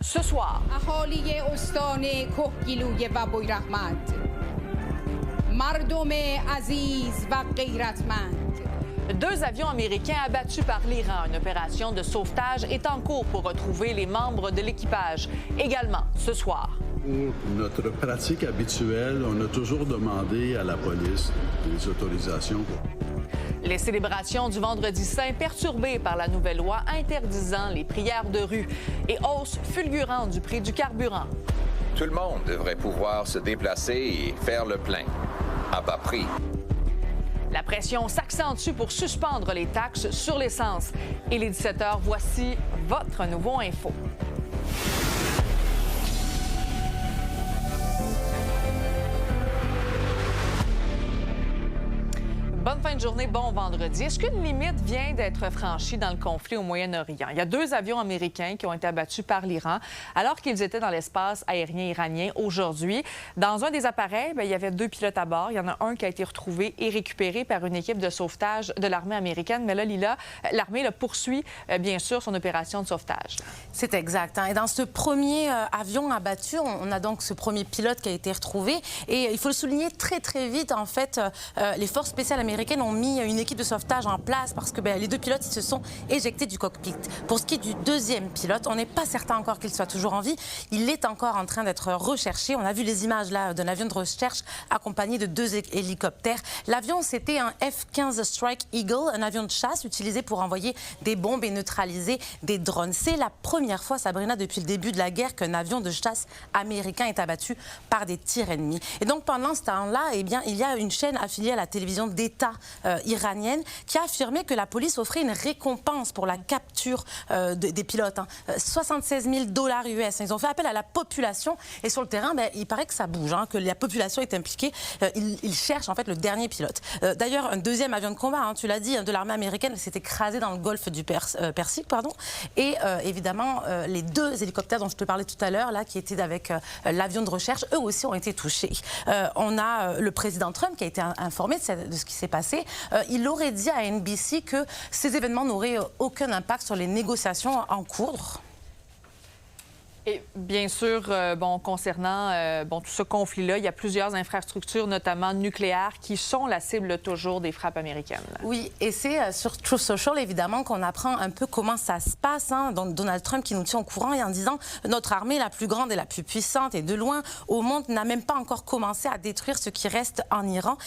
ce soir. اهالی استان کهگیلوی و بویراحمد مردم عزیز و غیرتمند. 2 avions américains abattus par l'Iran. Une opération de sauvetage est en cours pour retrouver les membres de l'équipage. Également, ce soir. Pour notre pratique habituelle, on a toujours demandé à la police des autorisations. Les célébrations du Vendredi saint perturbées par la nouvelle loi interdisant les prières de rue et hausse fulgurante du prix du carburant. Tout le monde devrait pouvoir se déplacer et faire le plein, à bas prix. La pression s'accentue pour suspendre les taxes sur l'essence. Et les 17h, voici votre nouveau info. Bonne fin de journée, bon vendredi. Est-ce qu'une limite vient d'être franchie dans le conflit au Moyen-Orient? Il y a 2 avions américains qui ont été abattus par l'Iran alors qu'ils étaient dans l'espace aérien iranien aujourd'hui. Dans un des appareils, il y avait 2 pilotes à bord. Il y en a un qui a été retrouvé et récupéré par une équipe de sauvetage de l'armée américaine. Mais là, Lila, l'armée poursuit bien sûr son opération de sauvetage. C'est exact. Et dans ce premier avion abattu, on a donc ce premier pilote qui a été retrouvé. Et il faut le souligner très, très vite, en fait, les forces spéciales américaines ont mis une équipe de sauvetage en place parce que les 2 pilotes se sont éjectés du cockpit. Pour ce qui est du 2e pilote, on n'est pas certain encore qu'il soit toujours en vie. Il est encore en train d'être recherché. On a vu les images là d'un avion de recherche accompagné de 2 hélicoptères. L'avion, c'était un F-15 Strike Eagle, un avion de chasse utilisé pour envoyer des bombes et neutraliser des drones. C'est la première fois, Sabrina, depuis le début de la guerre, qu'un avion de chasse américain est abattu par des tirs ennemis. Et donc, pendant ce temps-là, il y a une chaîne affiliée à la télévision d'État iranienne qui a affirmé que la police offrait une récompense pour la capture des pilotes. 76 000 $ US. Ils ont fait appel à la population et sur le terrain, il paraît que ça bouge, que la population est impliquée. Ils cherchent en fait le dernier pilote. D'ailleurs, un 2e avion de combat, tu l'as dit, de l'armée américaine s'est écrasé dans le golfe du Persique. Et évidemment, les 2 hélicoptères dont je te parlais tout à l'heure, là, qui étaient avec l'avion de recherche, eux aussi ont été touchés. On a le président Trump qui a été informé de ce qui s'est passé. Il aurait dit à NBC que ces événements n'auraient aucun impact sur les négociations en cours. Et bien sûr, concernant tout ce conflit-là, il y a plusieurs infrastructures, notamment nucléaires, qui sont la cible toujours des frappes américaines. Oui, et c'est sur Truth Social, évidemment, qu'on apprend un peu comment ça se passe. Donc Donald Trump qui nous tient au courant et en disant « Notre armée, la plus grande et la plus puissante et de loin au monde, n'a même pas encore commencé à détruire ce qui reste en Iran.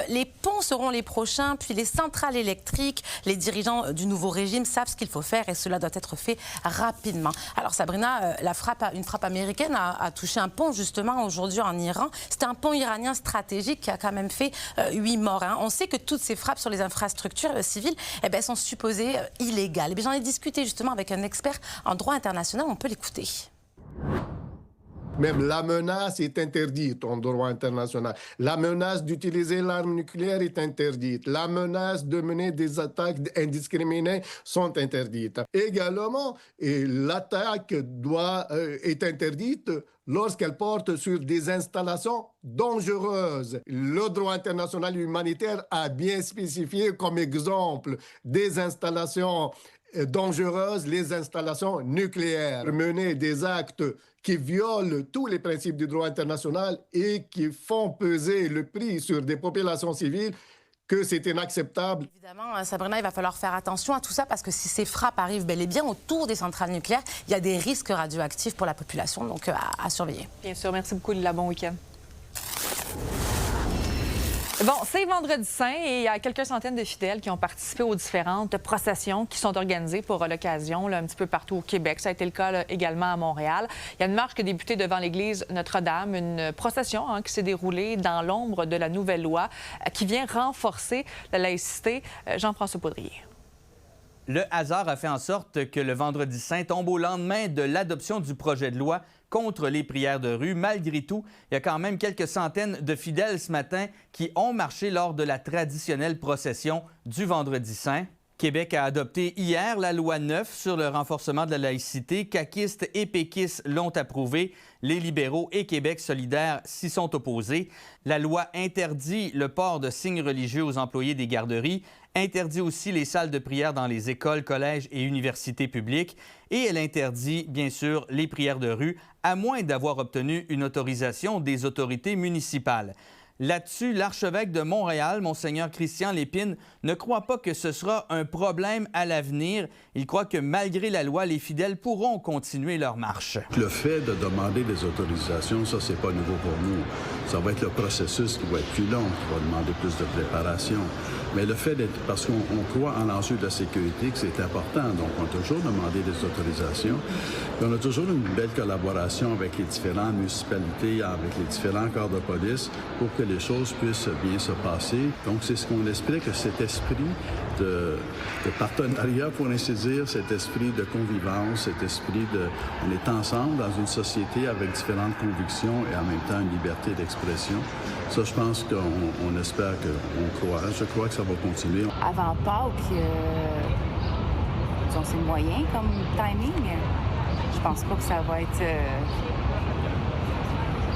Les ponts seront les prochains, puis les centrales électriques. Les dirigeants du nouveau régime savent ce qu'il faut faire et cela doit être fait rapidement. » Alors Sabrina, une frappe américaine a touché un pont justement aujourd'hui en Iran. C'était un pont iranien stratégique qui a quand même fait 8 morts. On sait que toutes ces frappes sur les infrastructures civiles sont supposées illégales. J'en ai discuté justement avec un expert en droit international. On peut l'écouter. Même la menace est interdite en droit international. La menace d'utiliser l'arme nucléaire est interdite. La menace de mener des attaques indiscriminées sont interdites. Également, l'attaque est interdite lorsqu'elle porte sur des installations dangereuses. Le droit international humanitaire a bien spécifié comme exemple des installations dangereuses, les installations nucléaires. Mener des actes qui violent tous les principes du droit international et qui font peser le prix sur des populations civiles, que c'est inacceptable. Évidemment, Sabrina, il va falloir faire attention à tout ça parce que si ces frappes arrivent bel et bien autour des centrales nucléaires, il y a des risques radioactifs pour la population, donc à surveiller. Bien sûr, merci beaucoup, Lila. Bon week-end. Bon, c'est Vendredi saint et il y a quelques centaines de fidèles qui ont participé aux différentes processions qui sont organisées pour l'occasion un petit peu partout au Québec. Ça a été le cas également à Montréal. Il y a une marche qui a débuté devant l'église Notre-Dame, une procession qui s'est déroulée dans l'ombre de la nouvelle loi qui vient renforcer la laïcité. Jean-François Poudrier. Le hasard a fait en sorte que le Vendredi saint tombe au lendemain de l'adoption du projet de loi contre les prières de rue. Malgré tout, il y a quand même quelques centaines de fidèles ce matin qui ont marché lors de la traditionnelle procession du Vendredi saint. Québec a adopté hier la loi 9 sur le renforcement de la laïcité. Caquistes et péquistes l'ont approuvé. Les libéraux et Québec solidaire s'y sont opposés. La loi interdit le port de signes religieux aux employés des garderies. interdit aussi les salles de prière dans les écoles, collèges et universités publiques et elle interdit, bien sûr, les prières de rue, à moins d'avoir obtenu une autorisation des autorités municipales. Là-dessus, l'archevêque de Montréal, Monseigneur Christian Lépine, ne croit pas que ce sera un problème à l'avenir. Il croit que malgré la loi, les fidèles pourront continuer leur marche. Le fait de demander des autorisations, ça, c'est pas nouveau pour nous. Ça va être le processus qui va être plus long, qui va demander plus de préparation. Mais le fait d'être... Parce qu'on croit en l'enjeu de la sécurité, que c'est important. Donc, on a toujours demandé des autorisations. Puis on a toujours une belle collaboration avec les différentes municipalités, avec les différents corps de police, pour que les choses puissent bien se passer. Donc, c'est ce qu'on explique, cet esprit de partenariat, pour ainsi dire, cet esprit de convivence, cet esprit de... On est ensemble dans une société avec différentes convictions et en même temps une liberté d'expression. Ça, je pense qu'on espère qu'on croit. Je crois que ça va continuer. Avant Pâques, c'est moyen comme timing. Je pense pas que ça va être...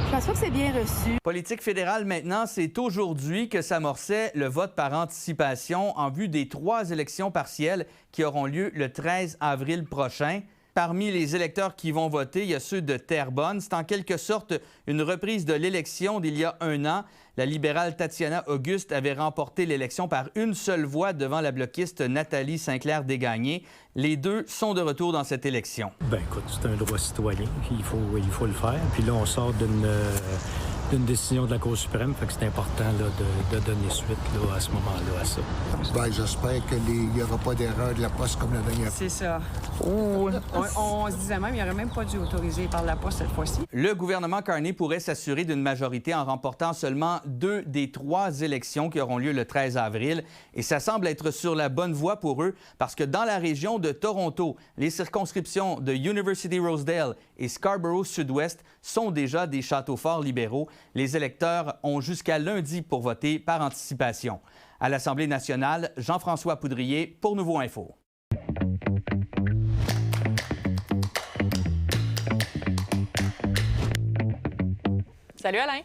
Je pense pas que c'est bien reçu. Politique fédérale maintenant, c'est aujourd'hui que s'amorçait le vote par anticipation en vue des 3 élections partielles qui auront lieu le 13 avril prochain. Parmi les électeurs qui vont voter, il y a ceux de Terrebonne. C'est en quelque sorte une reprise de l'élection d'il y a un an. La libérale Tatiana Auguste avait remporté l'élection par une seule voix devant la bloquiste Nathalie Sinclair-Desgagnés. Les deux sont de retour dans cette élection. Bien, écoute, c'est un droit citoyen. Il faut le faire. Puis là, on sort d'une décision de la Cour suprême, fait que c'est important là, de donner suite là, à ce moment-là à ça. Bien, j'espère qu'il n'y aura pas d'erreur de la Poste comme la dernière fois. C'est ça. On se disait même qu'il n'y aurait même pas dû autoriser par la Poste cette fois-ci. Le gouvernement Carney pourrait s'assurer d'une majorité en remportant seulement 2 des 3 élections qui auront lieu le 13 avril. Et ça semble être sur la bonne voie pour eux parce que dans la région de Toronto, les circonscriptions de University Rosedale et Scarborough Sud-Ouest sont déjà des châteaux forts libéraux. Les électeurs ont jusqu'à lundi pour voter par anticipation. À l'Assemblée nationale, Jean-François Poudrier pour Nouveau Info. Salut Alain.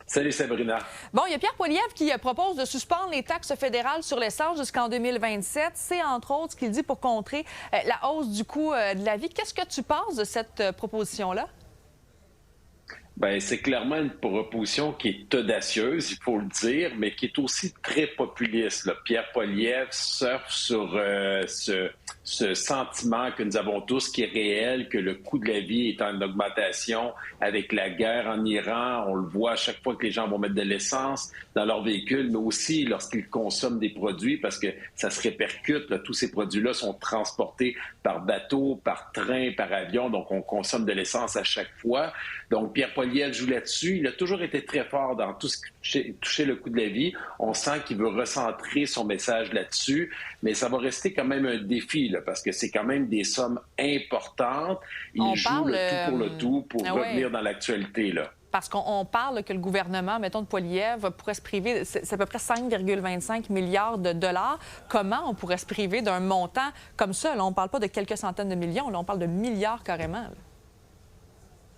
Salut Sabrina. Bon, il y a Pierre Poilievre qui propose de suspendre les taxes fédérales sur l'essence jusqu'en 2027. C'est entre autres ce qu'il dit pour contrer la hausse du coût de la vie. Qu'est-ce que tu penses de cette proposition-là? Bien, c'est clairement une proposition qui est audacieuse, il faut le dire, mais qui est aussi très populiste. Là. Pierre Poilievre surfe sur ce sentiment que nous avons tous qui est réel, que le coût de la vie est en augmentation avec la guerre en Iran. On le voit à chaque fois que les gens vont mettre de l'essence dans leur véhicule, mais aussi lorsqu'ils consomment des produits, parce que ça se répercute. Là, tous ces produits-là sont transportés par bateau, par train, par avion, donc on consomme de l'essence à chaque fois. Donc, Pierre Poilievre joue là-dessus. Il a toujours été très fort dans tout ce qui touchait le coût de la vie. On sent qu'il veut recentrer son message là-dessus, mais ça va rester quand même un défi, là, parce que c'est quand même des sommes importantes. Il joue le tout pour le tout pour revenir dans l'actualité, là. Parce qu'on parle que le gouvernement, mettons, de Poilievre, pourrait se priver, c'est à peu près 5,25 milliards de dollars. Comment on pourrait se priver d'un montant comme ça? Là, on ne parle pas de quelques centaines de millions, là, on parle de milliards carrément. Là.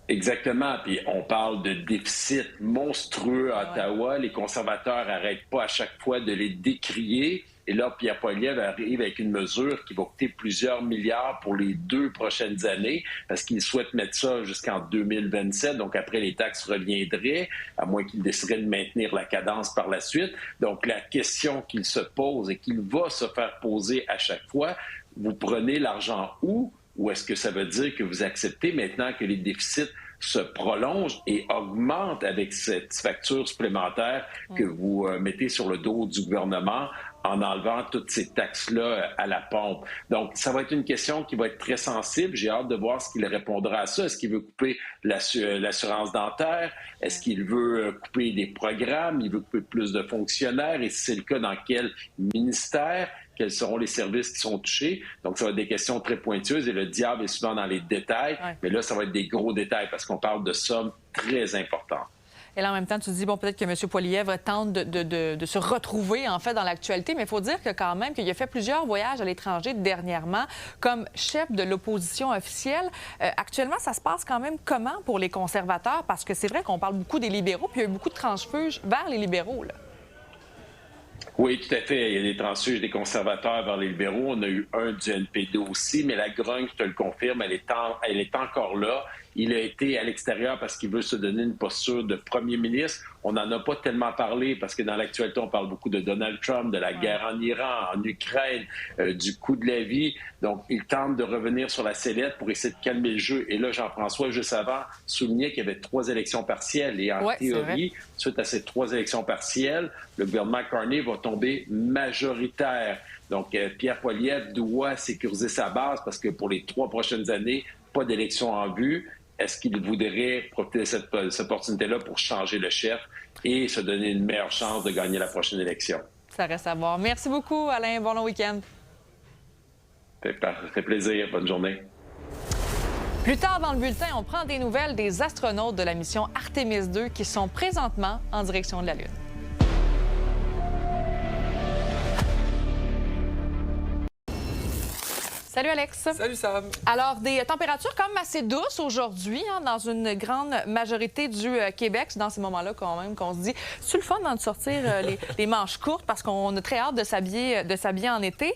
Exactement. Puis on parle de déficit monstrueux à Ottawa. Les conservateurs n'arrêtent pas à chaque fois de les décrier. Et là, Pierre Poilievre arrive avec une mesure qui va coûter plusieurs milliards pour les 2 prochaines années parce qu'il souhaite mettre ça jusqu'en 2027. Donc, après, les taxes reviendraient, à moins qu'il déciderait de maintenir la cadence par la suite. Donc, la question qu'il se pose et qu'il va se faire poser à chaque fois, vous prenez l'argent où? Ou est-ce que ça veut dire que vous acceptez maintenant que les déficits se prolongent et augmentent avec cette facture supplémentaire que vous mettez sur le dos du gouvernement en enlevant toutes ces taxes-là à la pompe? Donc, ça va être une question qui va être très sensible. J'ai hâte de voir ce qu'il répondra à ça. Est-ce qu'il veut couper l'assurance dentaire? Est-ce qu'il veut couper des programmes? Il veut couper plus de fonctionnaires? Et si c'est le cas, dans quel ministère? Quels seront les services qui sont touchés? Donc, ça va être des questions très pointueuses et le diable est souvent dans les détails. Ouais. Mais là, ça va être des gros détails parce qu'on parle de sommes très importantes. Et là, en même temps, tu te dis, bon, peut-être que M. Poilievre tente de se retrouver, en fait, dans l'actualité, mais il faut dire que quand même qu'il a fait plusieurs voyages à l'étranger dernièrement comme chef de l'opposition officielle. Actuellement, ça se passe quand même comment pour les conservateurs? Parce que c'est vrai qu'on parle beaucoup des libéraux, puis il y a eu beaucoup de transfuges vers les libéraux, là. Oui, tout à fait. Il y a des transfuges des conservateurs vers les libéraux. On a eu un du NPD aussi, mais la grogne, je te le confirme, elle est encore là. Il a été à l'extérieur parce qu'il veut se donner une posture de premier ministre. On n'en a pas tellement parlé parce que dans l'actualité, on parle beaucoup de Donald Trump, de la guerre en Iran, en Ukraine, du coût de la vie. Donc, il tente de revenir sur la sellette pour essayer de calmer le jeu. Et là, Jean-François, juste avant, soulignait qu'il y avait 3 élections partielles. Et en théorie, suite à ces 3 élections partielles, le gouvernement Carney va tomber majoritaire. Donc, Pierre Poilievre doit sécuriser sa base parce que pour les 3 prochaines années, pas d'élection en vue. Est-ce qu'il voudrait profiter de cette opportunité-là pour changer le chef et se donner une meilleure chance de gagner la prochaine élection? Ça reste à voir. Merci beaucoup, Alain. Bon long week-end. Ça fait plaisir. Bonne journée. Plus tard dans le bulletin, on prend des nouvelles des astronautes de la mission Artemis 2 qui sont présentement en direction de la Lune. Salut Alex. Salut Sam. Alors, des températures quand même assez douces aujourd'hui, dans une grande majorité du Québec. C'est dans ces moments-là quand même qu'on se dit, c'est le fun de sortir les manches courtes parce qu'on a très hâte de s'habiller en été.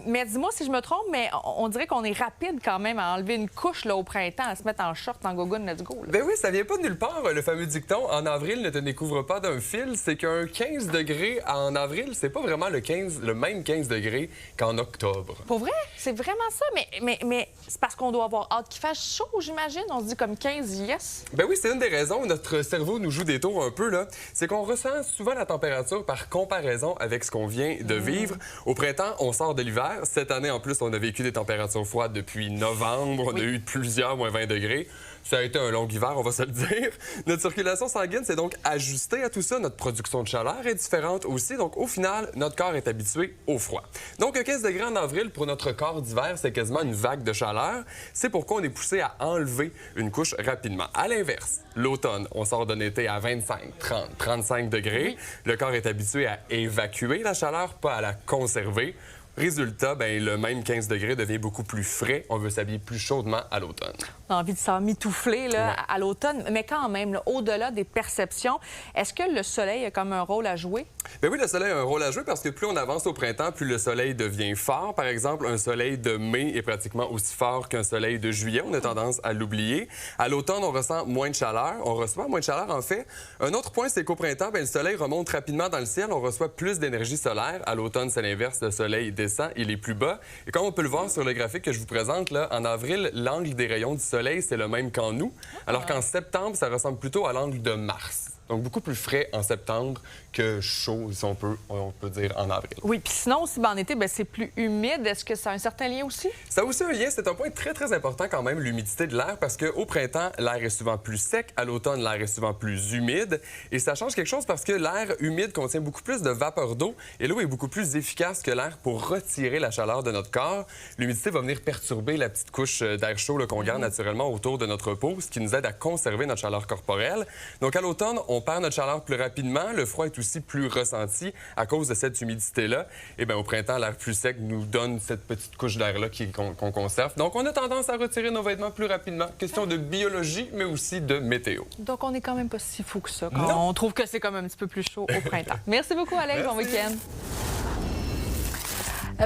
Mais dis-moi si je me trompe, mais on dirait qu'on est rapide quand même à enlever une couche là, au printemps, à se mettre en short, en gogoune, let's go. Là. Ben oui, ça vient pas de nulle part. Le fameux dicton « En avril, ne te découvre pas d'un fil », c'est qu'un 15 degrés en avril, c'est pas vraiment le même 15 degrés qu'en octobre. Pour vrai? C'est vraiment ça, mais c'est parce qu'on doit avoir hâte qu'il fasse chaud, j'imagine. On se dit comme 15, yes. Ben oui, c'est une des raisons où notre cerveau nous joue des tours un peu, là. C'est qu'on ressent souvent la température par comparaison avec ce qu'on vient de vivre. Au printemps, on sort de l'hiver. Cette année, en plus, on a vécu des températures froides depuis novembre. On a eu plusieurs moins 20 degrés. Ça a été un long hiver, on va se le dire. Notre circulation sanguine s'est donc ajustée à tout ça. Notre production de chaleur est différente aussi. Donc, au final, notre corps est habitué au froid. Donc, 15 degrés en avril, pour notre corps d'hiver, c'est quasiment une vague de chaleur. C'est pourquoi on est poussé à enlever une couche rapidement. À l'inverse, l'automne, on sort d'un été à 25, 30, 35 degrés. Le corps est habitué à évacuer la chaleur, pas à la conserver. Résultat, le même 15 degrés devient beaucoup plus frais. On veut s'habiller plus chaudement à l'automne. On a envie de s'en mitoufler à l'automne. Mais quand même, au-delà des perceptions, est-ce que le soleil a comme un rôle à jouer? Bien oui, le soleil a un rôle à jouer parce que plus on avance au printemps, plus le soleil devient fort. Par exemple, un soleil de mai est pratiquement aussi fort qu'un soleil de juillet. On a tendance à l'oublier. À l'automne, on ressent moins de chaleur. On reçoit moins de chaleur, en fait. Un autre point, c'est qu'au printemps, le soleil remonte rapidement dans le ciel. On reçoit plus d'énergie solaire. À l'automne, c'est l'inverse. Le soleil descend, il est plus bas. Et comme on peut le voir sur le graphique que je vous présente, là, en avril, l'angle des rayons du soleil, c'est le même qu'en août. Alors qu'en septembre, ça ressemble plutôt à l'angle de Mars. Donc, beaucoup plus frais en septembre que chaud, si on peut dire, en avril. Oui, puis sinon, aussi, en été, c'est plus humide. Est-ce que ça a un certain lien aussi? Ça a aussi un lien. C'est un point très, très important quand même, l'humidité de l'air, parce qu'au printemps, l'air est souvent plus sec. À l'automne, l'air est souvent plus humide. Et ça change quelque chose parce que l'air humide contient beaucoup plus de vapeur d'eau et l'eau est beaucoup plus efficace que l'air pour retirer la chaleur de notre corps. L'humidité va venir perturber la petite couche d'air chaud qu'on garde naturellement autour de notre peau, ce qui nous aide à conserver notre chaleur corporelle. Donc, à l'automne, on perd notre chaleur plus rapidement. Le froid est aussi plus ressenti à cause de cette humidité-là. Et bien, au printemps, l'air plus sec nous donne cette petite couche d'air-là qu'on conserve. Donc, on a tendance à retirer nos vêtements plus rapidement. Question de biologie, mais aussi de météo. Donc, on n'est quand même pas si fou que ça. On trouve que c'est comme un petit peu plus chaud au printemps. Merci beaucoup, Alex. Bon week-end.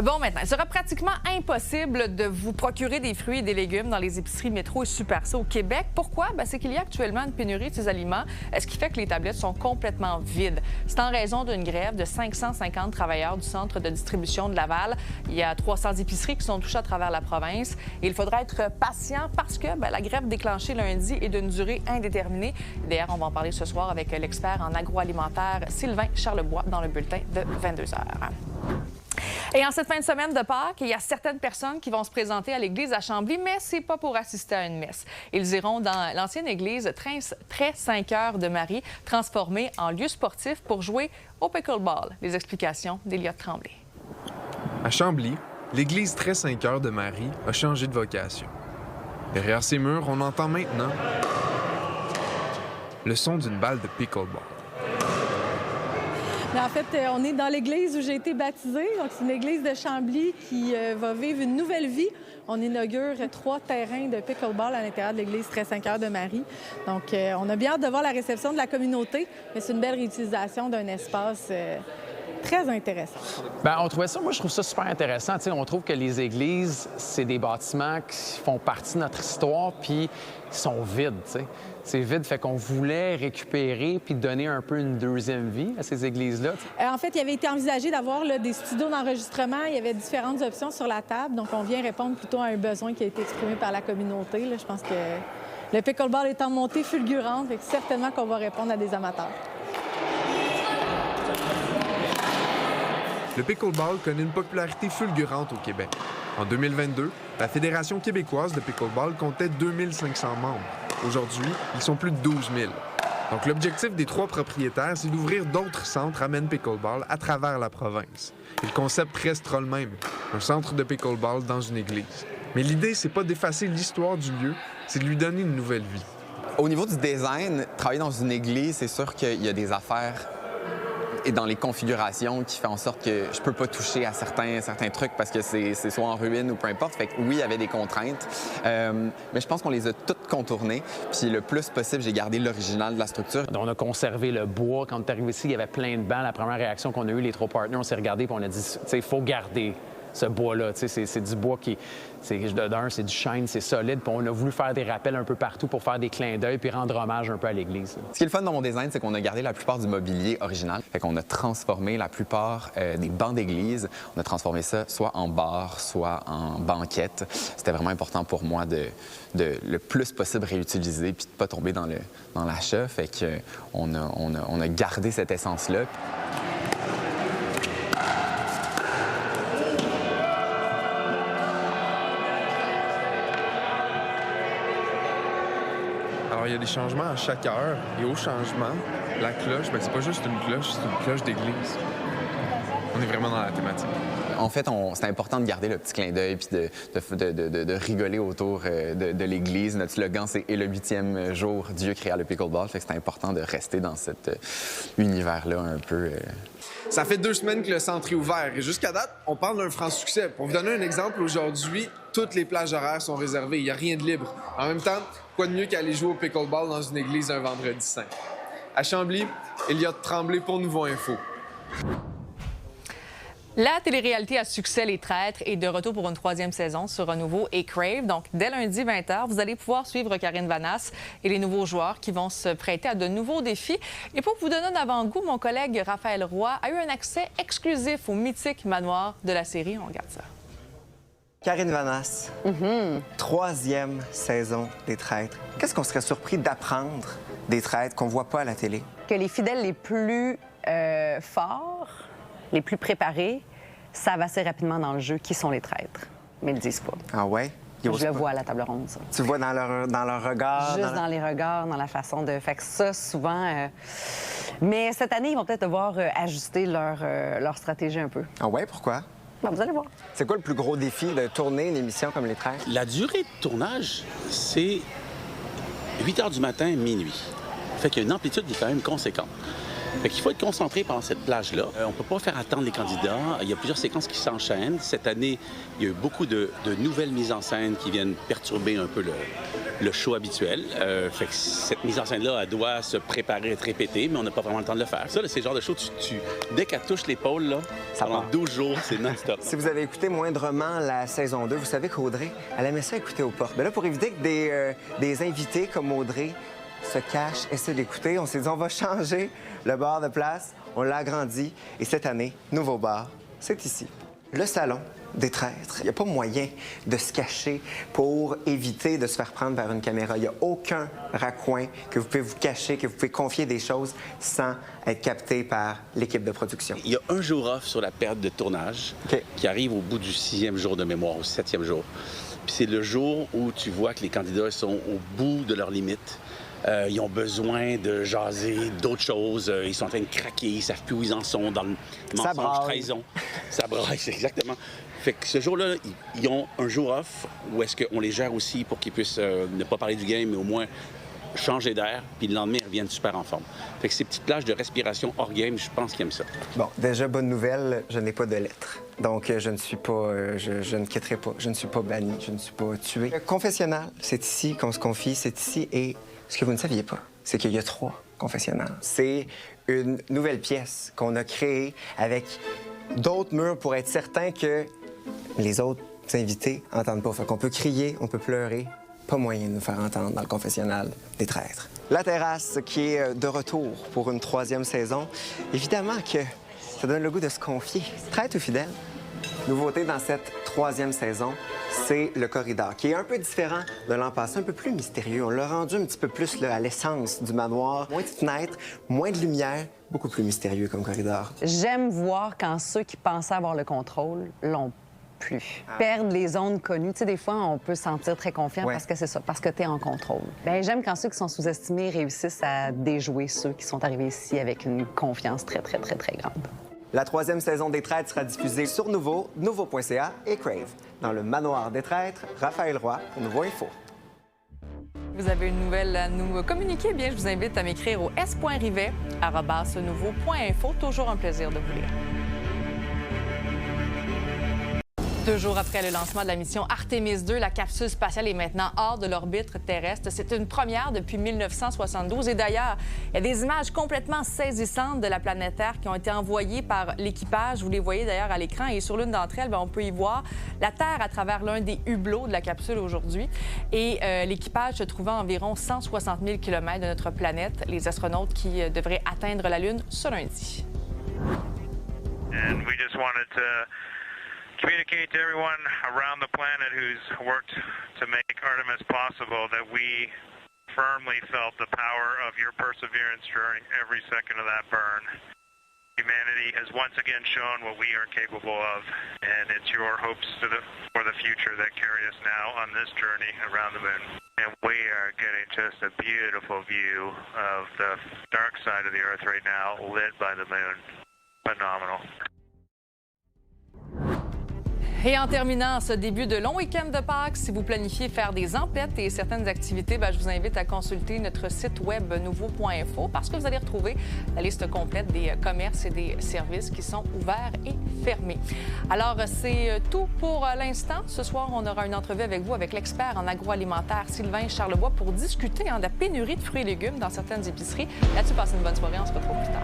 Bon, maintenant, il sera pratiquement impossible de vous procurer des fruits et des légumes dans les épiceries Métro et Super C au Québec. Pourquoi? C'est qu'il y a actuellement une pénurie de ces aliments, ce qui fait que les tablettes sont complètement vides. C'est en raison d'une grève de 550 travailleurs du centre de distribution de Laval. Il y a 300 épiceries qui sont touchées à travers la province. Et il faudra être patient parce que la grève déclenchée lundi est d'une durée indéterminée. D'ailleurs, on va en parler ce soir avec l'expert en agroalimentaire Sylvain Charlebois dans le bulletin de 22h. Et en cette fin de semaine de Pâques, il y a certaines personnes qui vont se présenter à l'église à Chambly, mais c'est pas pour assister à une messe. Ils iront dans l'ancienne église très 5 heures de Marie, transformée en lieu sportif pour jouer au pickleball. Les explications d'Éliott Tremblay. À Chambly, l'église très 5 heures de Marie a changé de vocation. Derrière ses murs, on entend maintenant le son d'une balle de pickleball. Mais en fait, on est dans l'église où j'ai été baptisée. Donc, c'est une église de Chambly qui va vivre une nouvelle vie. On inaugure 3 terrains de pickleball à l'intérieur de l'église très 5 heures de Marie. Donc, on a bien hâte de voir la réception de la communauté, mais c'est une belle réutilisation d'un espace très intéressant. Bien, on trouvait ça, moi, je trouve ça super intéressant. Tu sais, on trouve que les églises, c'est des bâtiments qui font partie de notre histoire, puis ils sont vides, tu sais. C'est vide, fait qu'on voulait récupérer puis donner un peu une deuxième vie à ces églises-là. En fait, il avait été envisagé d'avoir des studios d'enregistrement. Il y avait différentes options sur la table. Donc, on vient répondre plutôt à un besoin qui a été exprimé par la communauté. Là. Je pense que le pickleball est en montée fulgurante, fait que certainement qu'on va répondre à des amateurs. Le pickleball connaît une popularité fulgurante au Québec. En 2022, la Fédération québécoise de pickleball comptait 2500 membres. Aujourd'hui, ils sont plus de 12 000. Donc l'objectif des 3 propriétaires, c'est d'ouvrir d'autres centres Amen Pickleball à travers la province. Et le concept restera le même, un centre de pickleball dans une église. Mais l'idée, c'est pas d'effacer l'histoire du lieu, c'est de lui donner une nouvelle vie. Au niveau du design, travailler dans une église, c'est sûr qu'il y a des affaires et dans les configurations qui fait en sorte que je peux pas toucher à certains trucs parce que c'est soit en ruine ou peu importe. Fait que oui, il y avait des contraintes, mais je pense qu'on les a toutes contournées. Puis le plus possible, j'ai gardé l'original de la structure. On a conservé le bois. Quand on est arrivé ici, il y avait plein de bancs. La première réaction qu'on a eue, les 3 partenaires, on s'est regardé et on a dit, tu sais, il faut garder ce bois-là. C'est du bois qui... D'un, c'est du chêne, c'est solide. Puis on a voulu faire des rappels un peu partout pour faire des clins d'œil puis rendre hommage un peu à l'église. Ce qui est le fun dans mon design, c'est qu'on a gardé la plupart du mobilier original. Fait qu'on a transformé la plupart des bancs d'église. On a transformé ça soit en bar, soit en banquette. C'était vraiment important pour moi de le plus possible réutiliser puis de pas tomber dans l'achat. Fait qu'on a gardé cette essence-là. Alors, il y a des changements à chaque heure. Et au changement, la cloche, bien, c'est pas juste une cloche, c'est une cloche d'église. On est vraiment dans la thématique. En fait, c'est important de garder le petit clin d'œil puis de rigoler autour de l'Église. Notre slogan, c'est « Et le 8e jour, Dieu créa le pickleball ». Fait que c'est important de rester dans cet univers-là un peu... Ça fait 2 semaines que le centre est ouvert et jusqu'à date, on parle d'un franc succès. Pour vous donner un exemple, aujourd'hui, toutes les plages horaires sont réservées. Il n'y a rien de libre. En même temps, quoi de mieux qu'aller jouer au pickleball dans une église un vendredi saint? À Chambly, Elliott Tremblay pour Nouveau Info. La télé-réalité à succès Les Traîtres est de retour pour une 3e saison sur Renouveau et Crave. Donc, dès lundi 20h, vous allez pouvoir suivre Karine Vanasse et les nouveaux joueurs qui vont se prêter à de nouveaux défis. Et pour vous donner un avant-goût, mon collègue Raphaël Roy a eu un accès exclusif au mythique manoir de la série. On regarde ça. Karine Vanasse, 3e saison des Traîtres. Qu'est-ce qu'on serait surpris d'apprendre des Traîtres qu'on voit pas à la télé? Que les fidèles les plus forts, les plus préparés, savent assez rapidement dans le jeu qui sont les traîtres, mais ils le disent pas. Ah ouais? Je le vois à la table ronde, ça. Tu le vois dans leur regard? Juste dans les regards, dans la façon de... Fait que ça, souvent... Mais cette année, ils vont peut-être devoir ajuster leur stratégie un peu. Ah ouais? Pourquoi? Ben, vous allez voir. C'est quoi le plus gros défi de tourner une émission comme Les Traîtres? La durée de tournage, c'est 8 h du matin, minuit. Fait qu'il y a une amplitude qui est quand même conséquente. Fait qu'il faut être concentré pendant cette plage-là. On ne peut pas faire attendre les candidats. Il y a plusieurs séquences qui s'enchaînent. Cette année, il y a eu beaucoup de nouvelles mises en scène qui viennent perturber un peu le show habituel. Fait que cette mise en scène-là, elle doit se préparer, être répétée, mais on n'a pas vraiment le temps de le faire. Ça, c'est le genre de show, dès qu'elle touche l'épaule, là, pendant 12 jours, c'est non-stop. Si vous avez écouté moindrement la saison 2, vous savez qu'Audrey, elle aimait ça écouter aux portes. Mais là, pour éviter que des invités comme Audrey se cachent, essaient d'écouter, on s'est dit, on va changer le bar de place. On l'a agrandi. Et cette année, nouveau bar, c'est ici. Le salon des Traîtres. Il n'y a pas moyen de se cacher pour éviter de se faire prendre par une caméra. Il n'y a aucun raccoin que vous pouvez vous cacher, que vous pouvez confier des choses sans être capté par l'équipe de production. Il y a un jour off sur la période de tournage qui arrive au bout du 6e jour de mémoire, au 7e jour. Puis c'est le jour où tu vois que les candidats sont au bout de leurs limites. Ils ont besoin de jaser d'autres choses. Ils sont en train de craquer, ils savent plus où ils en sont dans le mensonge, trahison. Ça braille, c'est exactement. Fait que ce jour-là, ils ont un jour off où est-ce qu'on les gère aussi pour qu'ils puissent ne pas parler du game, mais au moins changer d'air, puis le lendemain, ils reviennent super en forme. Fait que ces petites plages de respiration hors game, je pense qu'ils aiment ça. Bon, déjà, bonne nouvelle, je n'ai pas de lettres. Donc, je ne suis pas... je ne quitterai pas. Je ne suis pas banni, je ne suis pas tué. Le confessionnal, c'est ici qu'on se confie, c'est ici et... Ce que vous ne saviez pas, c'est qu'il y a 3 confessionnals. C'est une nouvelle pièce qu'on a créée avec d'autres murs pour être certain que les autres invités n'entendent pas. Fait qu'on peut crier, on peut pleurer. Pas moyen de nous faire entendre dans le confessionnal des traîtres. La terrasse qui est de retour pour une 3e saison. Évidemment que ça donne le goût de se confier. Traître ou fidèle? Nouveauté dans cette 3e saison, c'est le corridor, qui est un peu différent de l'an passé, un peu plus mystérieux. On l'a rendu un petit peu plus là, à l'essence du manoir. Moins de fenêtres, moins de lumière, beaucoup plus mystérieux comme corridor. J'aime voir quand ceux qui pensaient avoir le contrôle l'ont plus. Perdre les zones connues. Tu sais, des fois, on peut se sentir très confiant parce que c'est ça, parce que tu es en contrôle. Bien, j'aime quand ceux qui sont sous-estimés réussissent à déjouer ceux qui sont arrivés ici avec une confiance très, très, très, très grande. La 3e saison des Traîtres sera diffusée sur Nouveau, nouveau.ca et Crave. Dans le manoir des Traîtres, Raphaël Roy pour Nouveau Info. Vous avez une nouvelle à nous communiquer, bien, je vous invite à m'écrire au s.rivet@nouveau.info. Toujours un plaisir de vous lire. 2 jours après le lancement de la mission Artemis 2, la capsule spatiale est maintenant hors de l'orbite terrestre. C'est une première depuis 1972. Et d'ailleurs, il y a des images complètement saisissantes de la planète Terre qui ont été envoyées par l'équipage. Vous les voyez d'ailleurs à l'écran. Et sur l'une d'entre elles, on peut y voir la Terre à travers l'un des hublots de la capsule aujourd'hui. Et l'équipage se trouvant à environ 160 000 km de notre planète. Les astronautes qui devraient atteindre la Lune ce lundi. And we just wanted to communicate to everyone around the planet who's worked to make Artemis possible that we firmly felt the power of your perseverance during every second of that burn. Humanity has once again shown what we are capable of, and it's your hopes for the future that carry us now on this journey around the moon. And we are getting just a beautiful view of the dark side of the Earth right now, lit by the moon. Phenomenal. Et en terminant ce début de long week-end de Pâques, si vous planifiez faire des emplettes et certaines activités, je vous invite à consulter notre site web nouveau.info parce que vous allez retrouver la liste complète des commerces et des services qui sont ouverts et fermés. Alors, c'est tout pour l'instant. Ce soir, on aura une entrevue avec vous, avec l'expert en agroalimentaire Sylvain Charlebois pour discuter de la pénurie de fruits et légumes dans certaines épiceries. Là-dessus, passez une bonne soirée. On se retrouve plus tard.